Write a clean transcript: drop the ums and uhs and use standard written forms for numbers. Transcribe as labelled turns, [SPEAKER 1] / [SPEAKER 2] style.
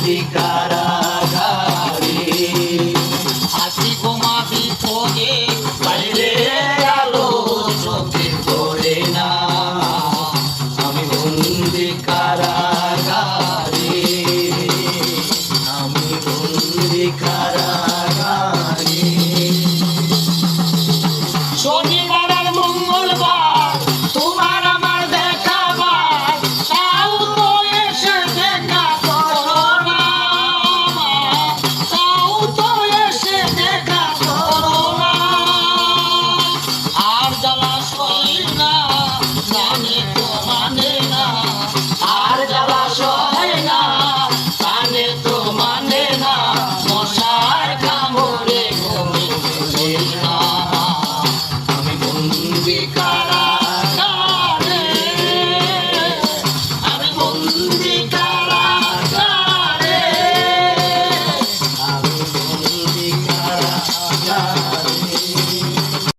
[SPEAKER 1] বন্দি কারাগারে আছি বোমা বিপদে বাইরে আলো চোখে পড়ে না আমি বন্দি কারাগারে আমি বন্দি কারাগারে শনিবার আর মঙ্গলবার তোমার আমার দেখাবার তাও তো এসে দেখা করো না তাও তো এসে দেখা করো না আর জ্বালা সই না জানি তো মানে না আর জ্বালা সই না জানে তো মানে না মশার কামড়ে ঘুমিয়ে